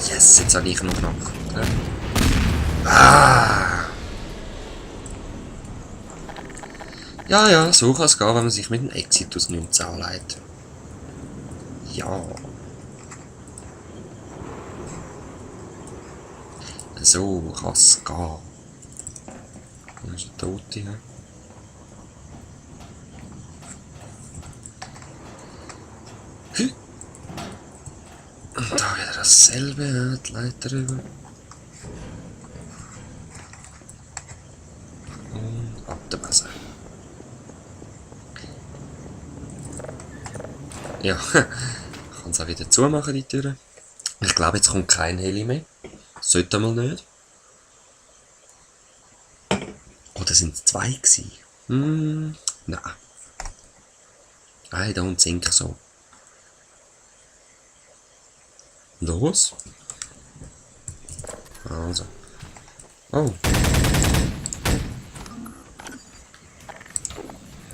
Yes, jetzt habe ich noch Knack. Ah! Ja, ja, so kann es gehen, wenn man sich mit dem Exitus nicht anlegt. Ja. So kann es gehen. Wo ist der Tote? Ja? Und da wieder dasselbe, ja, die Leiter rüber. Und ab der Base. Ja, ich kann es auch wieder zumachen, die Tür. Ich glaube, jetzt kommt kein Heli mehr. Sollte mal nicht. Oder sind es zwei gewesen? Nein. I don't think so. Los? Also. Oh.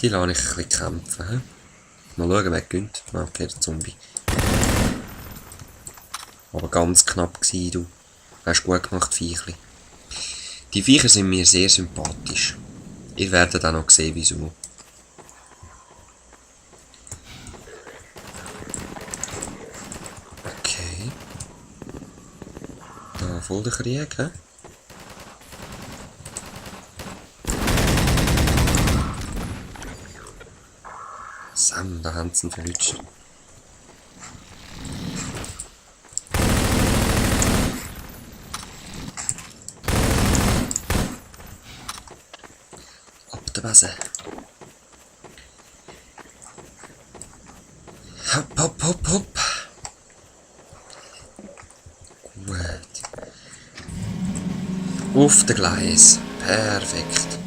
Die lasse ich ein bisschen kämpfen. He? Mal schauen, wer gewinnt. Okay, der Zombie. Aber ganz knapp gewesen, du. Hast gut gemacht, Viechli. Die Viecher sind mir sehr sympathisch. Ihr werdet auch noch sehen, wieso. Okay. Da voll der Krieg, hä? Sam, da haben sie ihn verlutscht. Ab der Base. Hopp, hopp, hopp, hopp. Gut. Auf der Gleis. Perfekt.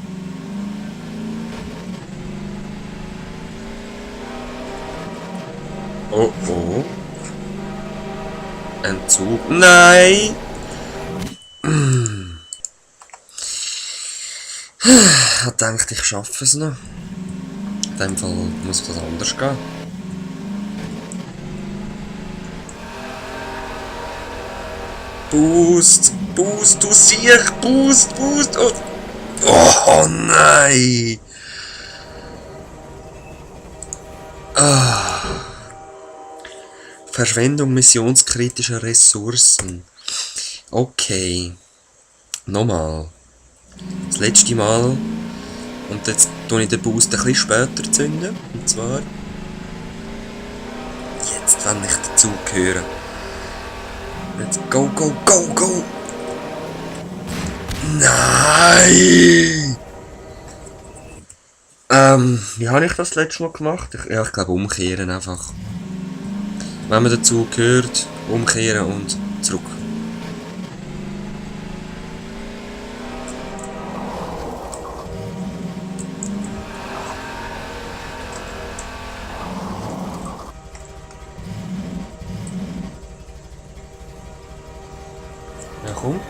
Oh oh. Entzug. Nein! Ich hab gedacht, ich schaffe es noch. In dem Fall muss was anders gehen. Boost! Boost, du Siech! Boost! Boost! Oh nein! Ah. Verschwendung missionskritischer Ressourcen. Okay. Nochmal. Das letzte Mal. Und jetzt tue ich den Boost ein bisschen später zünden. Und zwar. Jetzt, wenn ich dazu gehöre. Jetzt go, go, go, go! Nein! Wie habe ich das letzte Mal gemacht? Ich glaube umkehren einfach. Wenn man dazu gehört, umkehren und zurück. Ja, komm.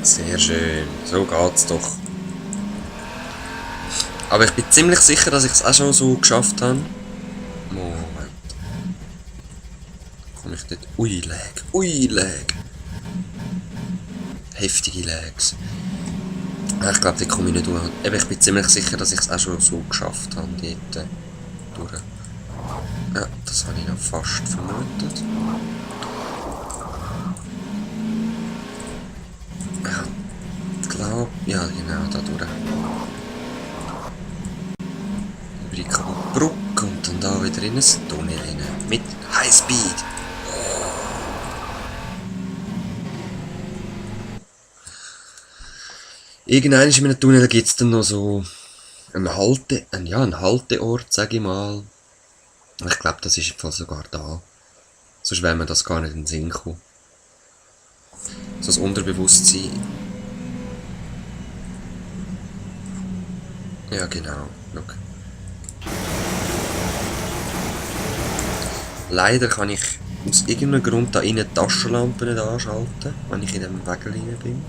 Sehr schön, so geht's doch. Aber ich bin ziemlich sicher, dass ich es auch schon so geschafft habe. Moment. Komme ich dort? Ui, Lag. Ui, Lag. Heftige Lags. Ich glaube, dort komme ich nicht durch. Aber ich bin ziemlich sicher, dass ich es auch schon so geschafft habe. Dort durch. Ja, das habe ich noch fast vermutet. Ich glaube, ja genau, da durch. Über die Brücke und dann da wieder in ein Tunnel rein. Mit Highspeed. Irgendwann in einem Tunnel gibt es dann noch so einen Halteort, sage ich mal. Ich glaube, das ist im Fall sogar da. Sonst wäre mir das gar nicht in den Sinn gekommen. So das Unterbewusstsein. Ja, genau. Look. Leider kann ich aus irgendeinem Grund da innen die Taschenlampe nicht anschalten, wenn ich in dem Weg rein bin.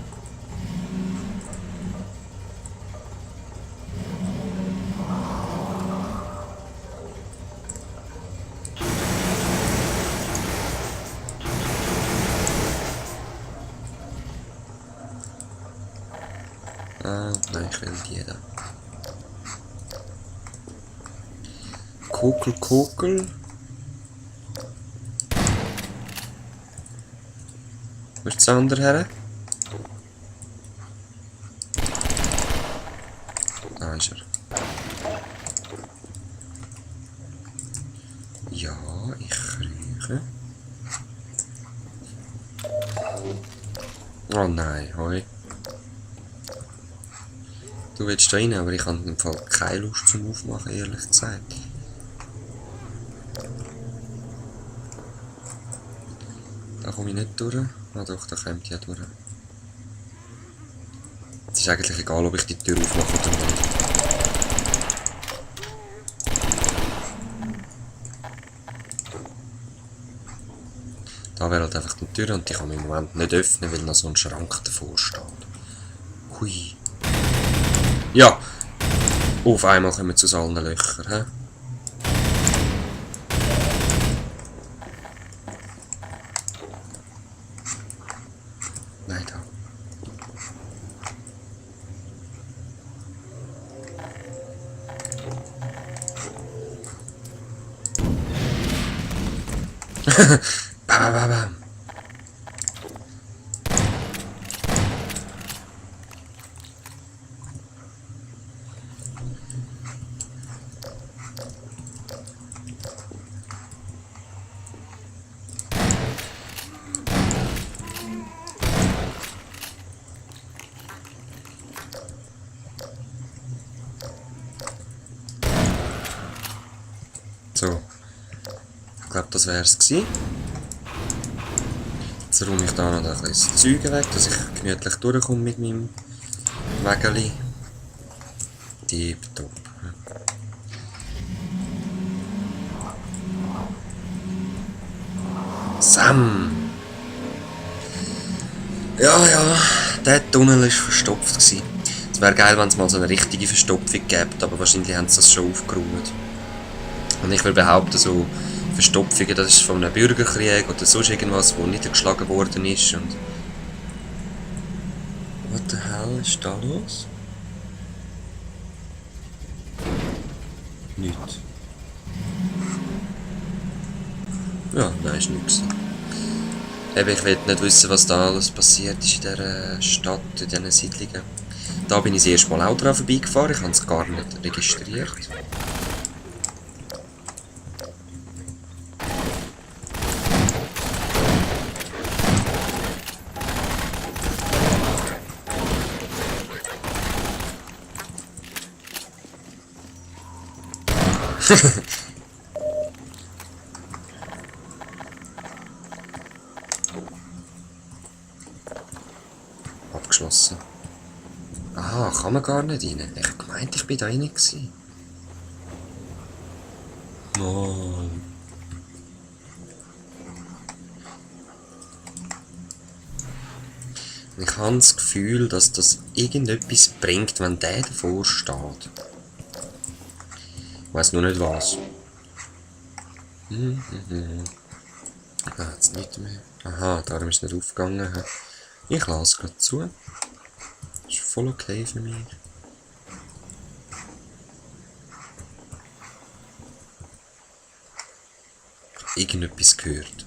Ah, nein, ich will die da. Kokel, Kokel. Wo ist das andere her? Da ist er. Ja, ich krieche. Oh nein, hoi. Du willst da rein, aber ich habe im Fall keine Lust zum Aufmachen, ehrlich gesagt. Da komme ich nicht durch. Ah doch, da kommt ja durch. Es ist eigentlich egal, ob ich die Tür aufmache oder nicht. Da wäre halt einfach die Tür und die kann man im Moment nicht öffnen, weil noch so ein Schrank davor steht. Hui. Ja! Auf einmal kommen wir zu allen Löchern, hä? Nein, da. Bam, bam, bam. So. Ich glaube, das wäre es gewesen. Jetzt räume ich da noch ein bisschen das Zeug weg, dass ich gemütlich durchkomme mit meinem Wägeli. Tipptopp. Sam! Ja, ja, der Tunnel war verstopft gewesen. Es wäre geil, wenn es mal so eine richtige Verstopfung gäbe, aber wahrscheinlich haben sie das schon aufgeräumt. Und ich will behaupten, so Verstopfungen, das ist von einem Bürgerkrieg oder sonst irgendwas, wo niedergeschlagen worden ist. Und what the hell ist da los? Nichts. Ja, nein, ist nichts. Eben, ich will nicht wissen, was da alles passiert ist in dieser Stadt, in diesen Siedlungen. Da bin ich das erste Mal auch dran vorbeigefahren, ich habe es gar nicht registriert. Abgeschlossen. Aha, kann man gar nicht rein. Ich meinte, ich bin da rein gewesen. Mann. Ich habe das Gefühl, dass das irgendetwas bringt, wenn der davor steht. Ich weiss nur nicht was. Ah, jetzt nicht mehr. Aha, darum ist es nicht aufgegangen. Ich lasse es gerade zu. Ist voll okay für mich. Irgendetwas gehört.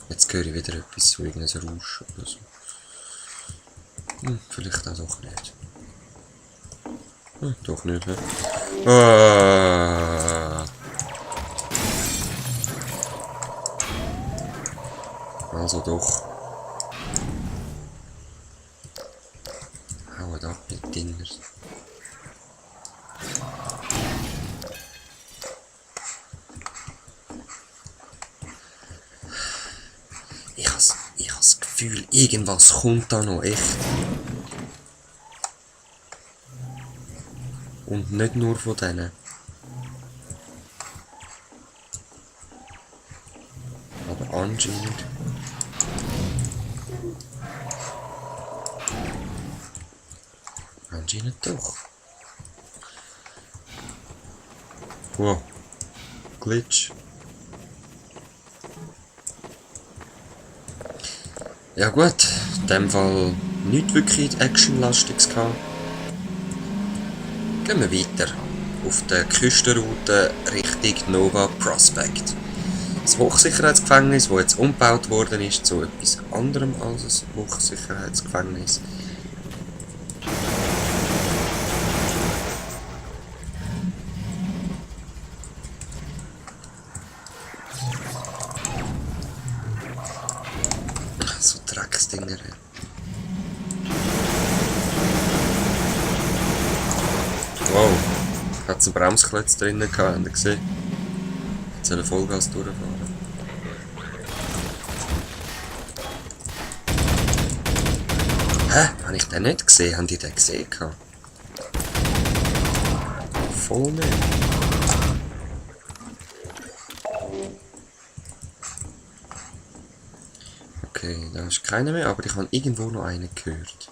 Jetzt höre ich wieder etwas, so irgendein Rauschen oder so. Vielleicht auch doch nicht. Doch nicht, hä? Also doch. Haut ab mit Dingers. Ich has das Gefühl, irgendwas kommt da noch, echt. Und nicht nur von denen. Aber anscheinend. Anscheinend doch. Wow. Glitch. Ja gut, in dem Fall nicht wirklich Actionlastiges gehabt. Gehen wir weiter. Auf der Küstenroute Richtung Nova Prospect. Das Hochsicherheitsgefängnis, das jetzt umgebaut worden ist, zu etwas anderem als ein Hochsicherheitsgefängnis. So Drecksdinger. Wow, hat es einen Bremsklotz drinnen gehabt, habt ihr gesehen? Jetzt soll Vollgas durchfahren. Hä? Habe ich den nicht gesehen? Haben die den gesehen? Voll nicht. Okay, da ist keiner mehr, aber ich habe irgendwo noch einen gehört.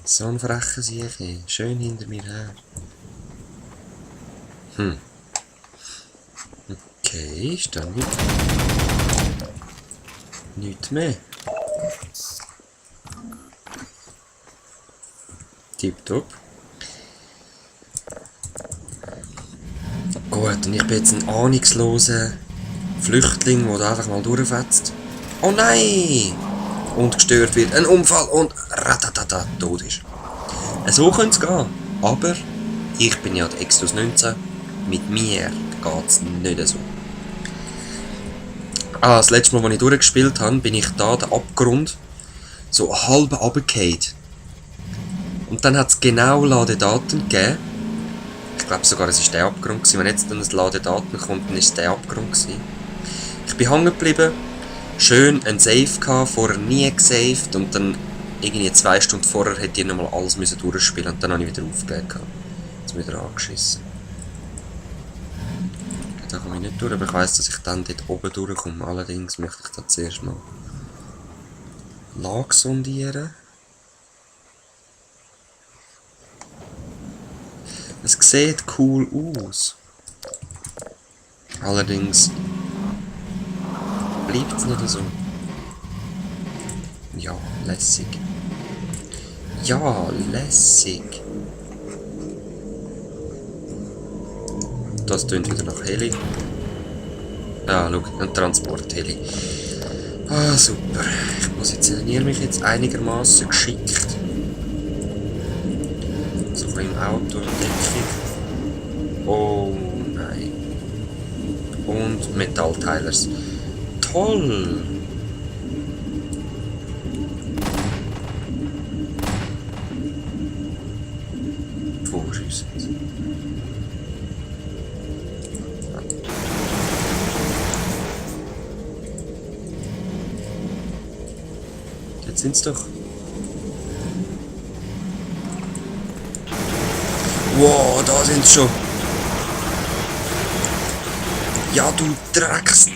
So ein frecher Sieche. Schön hinter mir her. Okay, ist da nichts mehr. Tipptopp. Gut, und ich bin jetzt ein ahnungsloser Flüchtling, der da einfach mal durchfetzt. Oh nein! Und gestört wird. Ein Unfall und ratatata, tot ist. So könnte es gehen. Aber ich bin ja der Exodus 19. Mit mir geht es nicht so. Das letzte Mal, als ich durchgespielt habe, bin ich da den Abgrund so halb runtergefallen. Und dann hat es genau Ladedaten gegeben. Ich glaube sogar, es war der Abgrund gewesen. Wenn jetzt dann ein Ladedaten kommt, dann ist es der Abgrund gewesen. Ich bin hängen geblieben. Schön ein Save gehabt, vorher nie gesaved. Und dann irgendwie 2 Stunden vorher hätte ich nochmal alles durchspielen müssen. Und dann habe ich wieder aufgelegt. Jetzt wieder angeschissen. Da komme ich nicht durch, aber ich weiss, dass ich dann dort oben durchkomme. Allerdings möchte ich da zuerst mal Lage sondieren. Es sieht cool aus. Allerdings bleibt es nicht so. Ja, lässig. Ja, lässig. Das tönt wieder nach Heli. Ah, schau, ein Transport-Heli. Ah, super. Ich positioniere mich jetzt einigermaßen geschickt. So ein bisschen im Auto Deckung. Oh nein. Und Metallteilers. Toll! Vorschüsse. Jetzt sind's doch. Wow, da sind's schon. Ja, du Drecksding.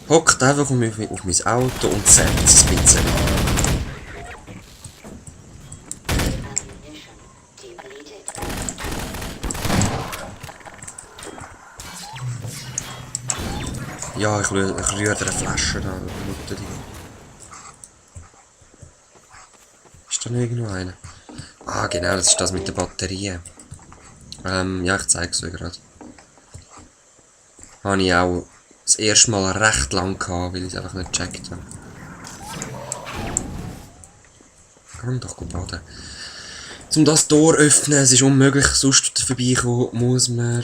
Hockt einfach auf mein Auto und setzt es ein bisschen. Ja, ich rühre eine Flasche da. Ist da noch irgendwo eine? Ah, genau, das ist das mit der Batterie. Ja, ich zeige es euch gerade. Habe ich auch das erste Mal recht lang gehabt, weil ich es einfach nicht gecheckt habe. Komm doch baden. Um das Tor öffnen, es ist unmöglich, sonst vorbeikommen, muss man